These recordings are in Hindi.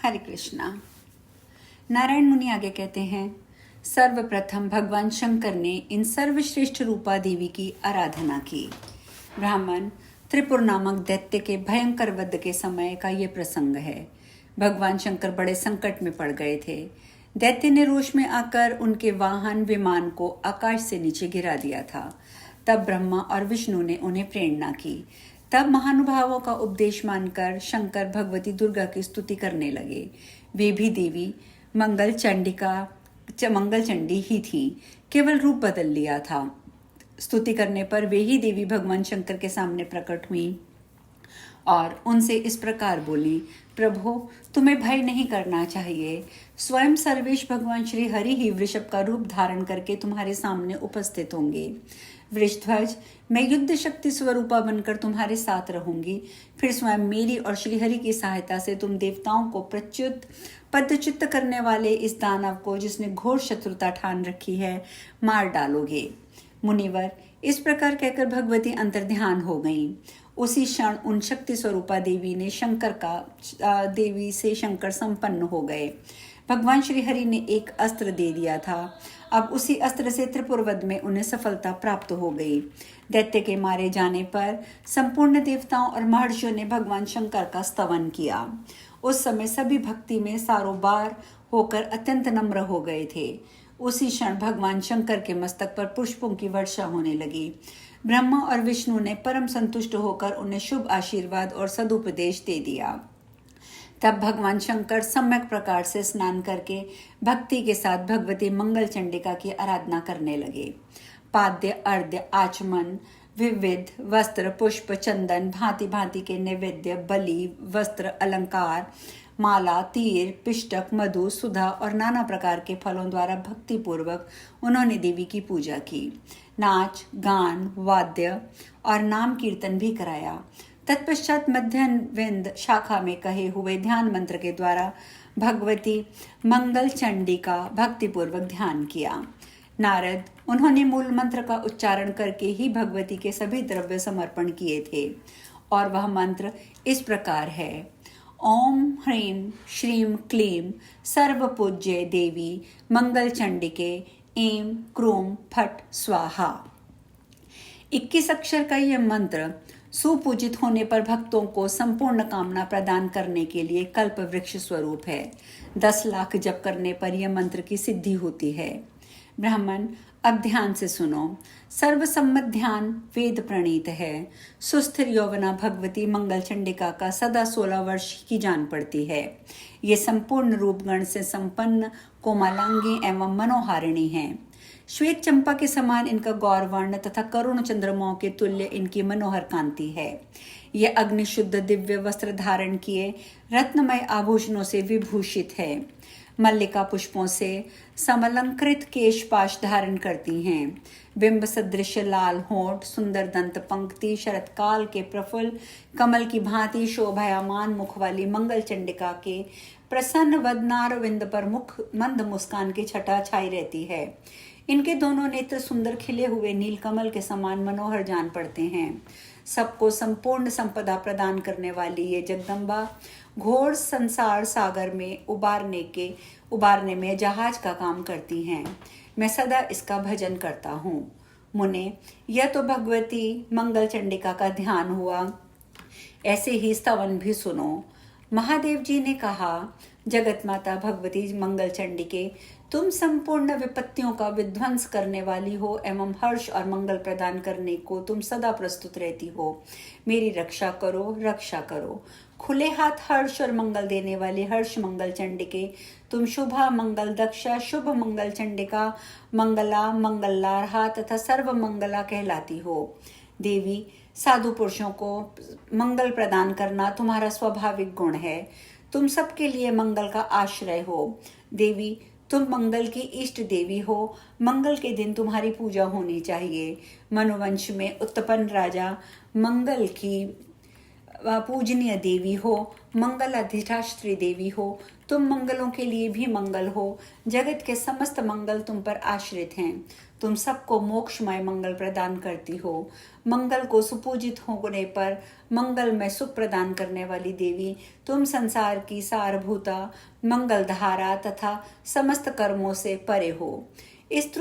हरे कृष्णा। नारायण मुनि आगे कहते हैं, सर्वप्रथम भगवान शंकर ने इन सर्वश्रेष्ठ रूपा देवी की आराधना की। ब्राह्मण त्रिपुर नामक दैत्य के भयंकर वध के समय का ये प्रसंग है। भगवान शंकर बड़े संकट में पड़ गए थे। दैत्य ने रोष में आकर उनके वाहन विमान को आकाश से नीचे गिरा दिया था। तब ब्रह्मा और विष्णु ने उन्हें प्रेरणा की। तब महानुभावों का उपदेश मानकर शंकर भगवती दुर्गा की स्तुति करने लगे। वे भी देवी मंगल चंडी ही थी, केवल रूप बदल लिया था। स्तुति करने पर वे ही देवी भगवान शंकर के सामने प्रकट हुई और उनसे इस प्रकार बोली, प्रभु तुम्हें भय नहीं करना चाहिए। स्वयं सर्वेश भगवान श्री हरि ही वृषभ का रूप धारण करके तुम्हारे सामने उपस्थित होंगे। वृषध्वज, मैं युद्ध शक्ति स्वरूपा बनकर तुम्हारे साथ रहूंगी। फिर स्वयं मेरी और श्रीहरि की सहायता से तुम देवताओं को प्रच्युत पदच्युत करने वाले इस दानव को, जिसने घोर शत्रुता ठान रखी है, मार डालोगे। मुनिवर, इस प्रकार कहकर भगवती अंतर्ध्यान हो गईं। उसी क्षण उन शक्ति स्वरूपा देवी से शंकर संपन्न हो गए। भगवान श्रीहरि ने एक अस्त्र दे दिया था। अब उसी अस्त्र से त्रिपुरवध में उन्हें सफलता प्राप्त हो गई। दैत्य के मारे जाने पर संपूर्ण देवताओं और महर्षियों ने भगवान शंकर का स्तवन किया। उस समय सभी भक्ति में सारोबार होकर अत्यंत नम्र हो गए थे। उसी क्षण भगवान शंकर के मस्तक पर पुष्पों की वर्षा होने लगी। ब्रह्मा और विष्णु ने परम संतुष्ट होकर उन्हें शुभ आशीर्वाद और सदुपदेश दे दिया। तब भगवान शंकर सम्यक प्रकार से स्नान करके भक्ति के साथ भगवती मंगल चंडिका की आराधना करने लगे। पाद्य अर्घ्य आचमन विविध वस्त्र पुष्प चंदन भांति भांति के नैवेद्य बलि वस्त्र अलंकार माला तीर पिष्टक मधु सुधा और नाना प्रकार के फलों द्वारा भक्ति पूर्वक उन्होंने देवी की पूजा की। नाच गान वाद्य और नाम कीर्तन भी कराया। तत्पश्चात मध्यान्ह शाखा में कहे हुए ध्यान मंत्र के द्वारा भगवती मंगल चंडी का भक्तिपूर्वक ध्यान किया। नारद, उन्होंने मूल मंत्र का उच्चारण करके ही भगवती के सभी द्रव्य समर्पण किए थे और वह मंत्र इस प्रकार है, ओम ह्रीं श्रीं क्लीं सर्वपूज्य देवी मंगल चंडिके ऐं क्रूं फट स्वाहा। 21 अक्षर का यह मंत्र सुपूजित होने पर भक्तों को संपूर्ण कामना प्रदान करने के लिए कल्प वृक्ष स्वरूप है। 10 लाख जप करने पर यह मंत्र की सिद्धि होती है। ब्राह्मण, अब ध्यान से सुनो। सर्वसम्मत ध्यान वेद प्रणीत है। सुस्थिर यौवना भगवती मंगल चंडिका का सदा 16 वर्ष की जान पड़ती है। ये संपूर्ण रूपगण से संपन्न कोमलांगी एवं मनोहारिणी है। श्वेत चंपा के समान इनका गौरवर्ण तथा करुण चंद्रमाओं के तुल्य इनकी मनोहर कांति है। ये अग्निशुद्ध दिव्य वस्त्र धारण किए रत्नमय आभूषणों से विभूषित है। मल्लिका पुष्पों से समलंकृत केशपाश धारण करती हैं। बिंब सदृश लाल होंठ सुंदर दंत पंक्ति शरतकाल के प्रफुल्ल कमल की भांति शोभायमान मुख वाली मंगल चंडिका के प्रसन्न वदनारविंद पर मुख मंद मुस्कान की छटा छाई रहती है। इनके दोनों नेत्र सुंदर खिले हुए नीलकमल के समान मनोहर जान पड़ते हैं। सबको संपूर्ण संपदा प्रदान करने वाली ये जगदम्बा घोर संसार सागर में उबारने में जहाज का काम करती हैं। मैं सदा इसका भजन करता हूँ। मुने, यह तो भगवती मंगल चंडिका का ध्यान हुआ। ऐसे ही स्तवन भी सुनो। महादेव जी ने कहा, जगत माता भगवती मंगल चंडिके, तुम संपूर्ण विपत्तियों का विध्वंस करने वाली हो एवं हर्ष और मंगल प्रदान करने को तुम सदा प्रस्तुत रहती हो। मेरी रक्षा करो, रक्षा करो। खुले हाथ हर्ष और मंगल देने वाली हर्ष मंगल चंडिके, तुम शुभा मंगल दक्षा शुभ मंगल चंडिका मंगला मंगलार्हा तथा सर्व मंगला कहलाती हो। देवी, साधु पुरुषों को मंगल प्रदान करना तुम्हारा स्वाभाविक गुण है। तुम सबके लिए मंगल का आश्रय हो। देवी, तुम मंगल की इष्ट देवी हो। मंगल के दिन तुम्हारी पूजा होनी चाहिए। मनुवंश में उत्पन्न राजा मंगल की पूजनीय देवी हो। मंगल अधिष्ठात्री देवी हो, तुम मंगलों के लिए भी मंगल हो। जगत के समस्त मंगल तुम पर आश्रित हैं। तुम सबको मोक्षमय मंगल प्रदान करती हो। मंगल को सुपूजित होने पर मंगल में सुख प्रदान करने वाली देवी, तुम संसार की सारभूता मंगल धारा तथा समस्त कर्मों से परे हो। इस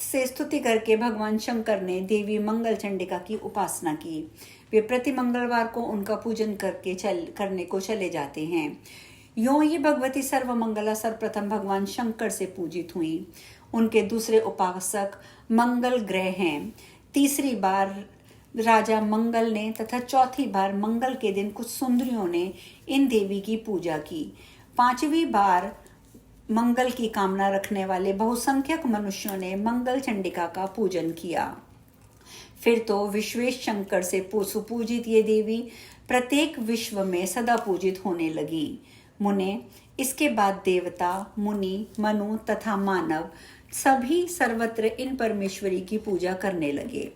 से स्तुति करके भगवान शंकर ने देवी मंगल चंडिका की उपासना की। वे प्रति मंगलवार को उनका पूजन करने को चले जाते हैं। यों ये भगवती सर्वमंगला सर्वप्रथम भगवान शंकर से पूजित हुई। उनके दूसरे उपासक मंगल ग्रह हैं। तीसरी बार राजा मंगल ने तथा चौथी बार मंगल के दिन कुछ सुंदरियों ने इन देवी की पूजा की। पांचवी बार मंगल की कामना रखने वाले बहुसंख्यक मनुष्यों ने मंगल चंडिका का पूजन किया। फिर तो विश्वेश शंकर से सुपूजित ये देवी प्रत्येक विश्व में सदा पूजित होने लगी। मुने, इसके बाद देवता, मुनि, मनु तथा मानव सभी सर्वत्र इन परमेश्वरी की पूजा करने लगे।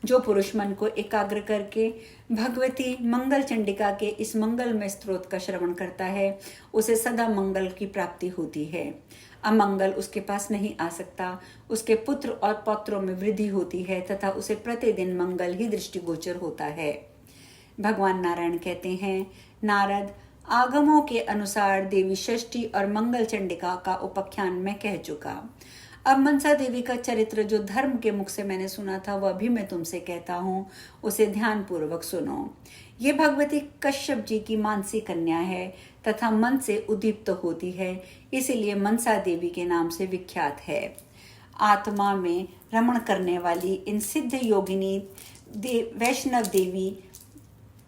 जो पुरुष मन को एकाग्र करके भगवती मंगल चंडिका के इस मंगलमय स्तोत्र का श्रवण करता है, उसे सदा मंगल की प्राप्ति होती है। अमंगल उसके पास नहीं आ सकता। उसके पुत्र और पौत्रों में वृद्धि होती है तथा उसे प्रतिदिन मंगल ही दृष्टिगोचर होता है। भगवान नारायण कहते हैं, नारद, आगमों के अनुसार देवी षष्ठी और मंगल चंडिका का उपाख्यान मैं कह चुका। अब मनसा देवी का चरित्र जो धर्म के मुख से मैंने सुना था, वह भी मैं तुमसे कहता हूँ, उसे ध्यान पूर्वक सुनो। ये भगवती कश्यप जी की मानसी कन्या है तथा मन से उद्दीप्त होती है, इसीलिए मनसा देवी के नाम से विख्यात है। आत्मा में रमण करने वाली इन सिद्ध योगिनी वैष्णव देवी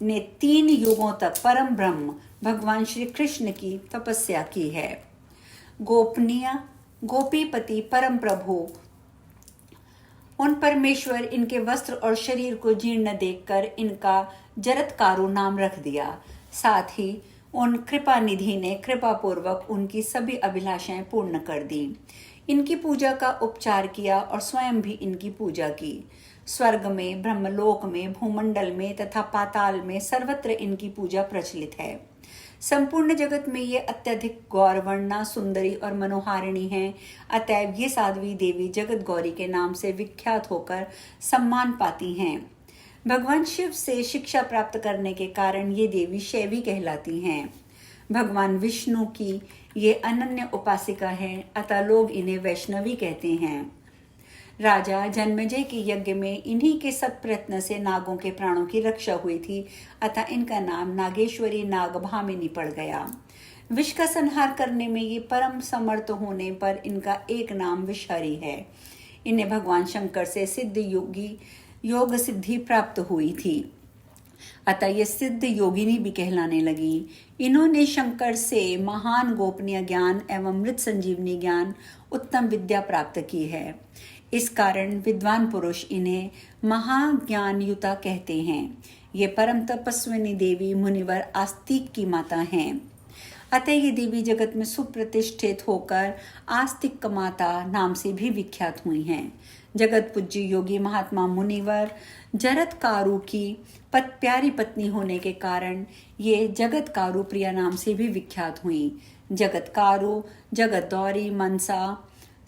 ने 3 युगों तक परम ब्रह्म भगवान श्री कृष्ण की तपस्या की है। गोपीपति परम प्रभु उन परमेश्वर इनके वस्त्र और शरीर को जीर्ण देखकर इनका जरत्कारु नाम रख दिया। साथ ही उन कृपा निधि ने कृपा पूर्वक उनकी सभी अभिलाषाएं पूर्ण कर दी। इनकी पूजा का उपचार किया और स्वयं भी इनकी पूजा की। स्वर्ग में, ब्रह्मलोक में, भूमंडल में तथा पाताल में सर्वत्र इनकी पूजा प्रचलित है। संपूर्ण जगत में ये अत्यधिक गौरवर्णा, सुंदरी और मनोहारिणी हैं। अतएव ये साध्वी देवी जगत गौरी के नाम से विख्यात होकर सम्मान पाती हैं। भगवान शिव से शिक्षा प्राप्त करने के कारण ये देवी शैवी कहलाती हैं। भगवान विष्णु की ये अनन्य उपासिका हैं, अतः लोग इन्हें वैष्णवी कहते हैं। राजा जन्मेजय के यज्ञ में इन्हीं के सत प्रयत्न से नागों के प्राणों की रक्षा हुई थी, अतः इनका नाम नागेश्वरी नागभामिनी पड़ गया। विष का संहार करने में ये परम समर्थ होने पर इनका एक नाम विषहरी है। इन्हें भगवान शंकर से सिद्ध योग सिद्धि प्राप्त हुई थी, अतः ये सिद्ध योगिनी भी कहलाने लगी। इन्होंने शंकर से महान गोपनीय ज्ञान एवं मृत संजीवनी ज्ञान, उत्तम विद्या प्राप्त की है। इस कारण विद्वान पुरुष इन्हें महाज्ञानयुता कहते हैं। ये परम तपस्विनी देवी मुनिवर आस्तिक की माता हैं। अतः ये देवी जगत में सुप्रतिष्ठित होकर आस्तिक माता नाम से भी विख्यात हुई हैं। जगत पूज्य योगी महात्मा मुनिवर जरत्कारु की प्यारी पत्नी होने के कारण ये जगतकारु प्रिया नाम से भी विख्यात हुई। जगतकारु, जगतदौरी, मनसा,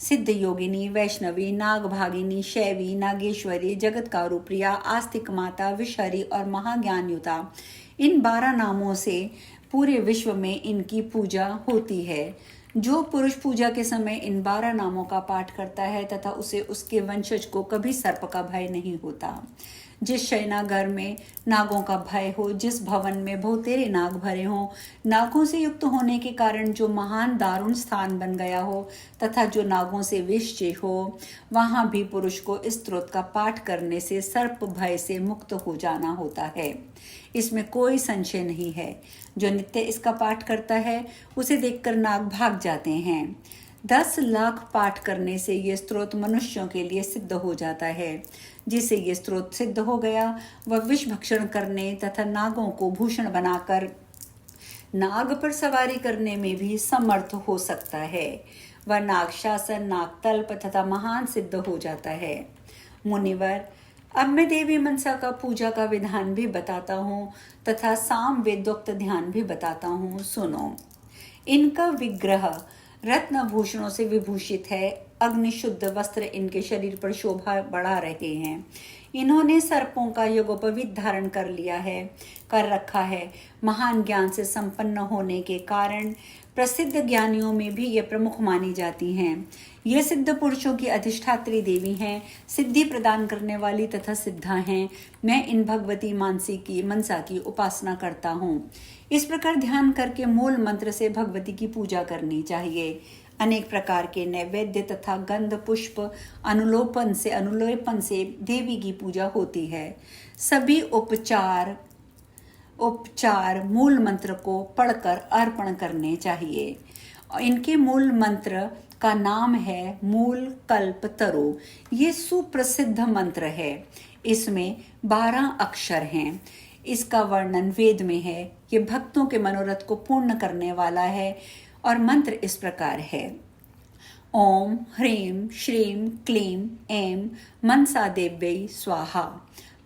सिद्ध योगिनी, वैष्णवी, नागभागिनी, शैवी, नागेश्वरी, जगतकारु प्रिया, आस्तिक माता, विषहरी और महाज्ञानयुता, इन 12 नामों से पूरे विश्व में इनकी पूजा होती है। जो पुरुष पूजा के समय इन 12 नामों का पाठ करता है तथा उसे उसके वंशज को कभी सर्प का भय नहीं होता। जिस शयनागार में नागों का भय हो, जिस भवन में बहुतेरे नाग भरे हों, नागों से युक्त होने के कारण जो महान दारुण स्थान बन गया हो तथा जो नागों से विषय हो, वहां भी पुरुष को इस स्तोत्र का पाठ करने से सर्प भय से मुक्त हो जाना होता है। इसमें कोई संशय नहीं है। जो नित्य इसका पाठ करता है उसे देखकर नाग भाग जाते हैं। 10 लाख पाठ करने से ये स्तोत्र मनुष्यों के लिए सिद्ध हो जाता है। जिसे ये स्तोत्र सिद्ध हो गया वह विष भक्षण करने तथा नागों को भूषण बनाकर नाग पर सवारी करने में भी समर्थ हो सकता है। वह नाग शासन, नाग तल्प तथा महान सिद्ध हो जाता है। मुनिवर, अब मैं देवी मनसा का पूजा का विधान भी बताता हूँ तथा साम वेदोक्त ध्यान भी बताता हूँ, सुनो। इनका विग्रह रत्न भूषणों से विभूषित है। अग्नि शुद्ध वस्त्र इनके शरीर पर शोभा बढ़ा रहे हैं। इन्होंने सर्पों का युगोपवीत धारण कर रखा है। महान ज्ञान से संपन्न होने के कारण प्रसिद्ध ज्ञानियों में भी ये प्रमुख मानी जाती हैं। ये सिद्ध पुरुषों की अधिष्ठात्री देवी हैं, सिद्धि प्रदान करने वाली तथा सिद्धा हैं। मैं इन भगवती मनसा की उपासना करता हूँ। इस प्रकार ध्यान करके मूल मंत्र से भगवती की पूजा करनी चाहिए। अनेक प्रकार के नैवेद्य तथा गंध पुष्प अनुलोपन से देवी की पूजा होती है। सभी उपचार मूल मंत्र को पढ़कर अर्पण करने चाहिए। इनके मूल मंत्र का नाम है मूल कल्प तरो। ये सुप्रसिद्ध मंत्र है। इसमें 12 अक्षर हैं। इसका वर्णन वेद में है। ये भक्तों के मनोरथ को पूर्ण करने वाला है और मंत्र इस प्रकार है। ओम ह्रीं श्रीं क्लीं ऐं मनसा देव्यै स्वाहा।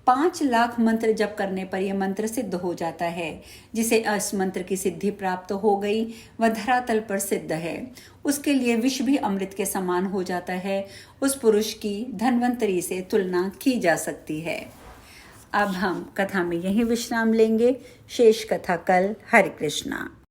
5 लाख मंत्र जप करने पर यह मंत्र सिद्ध हो जाता है। जिसे इस मंत्र की सिद्धि प्राप्त हो गई वह धरातल पर सिद्ध है। उसके लिए विष भी अमृत के समान हो जाता है। उस पुरुष की धन्वंतरी से तुलना की जा सकती है। अब हम कथा में यही विश्राम लेंगे। शेष कथा कल। हरे कृष्णा।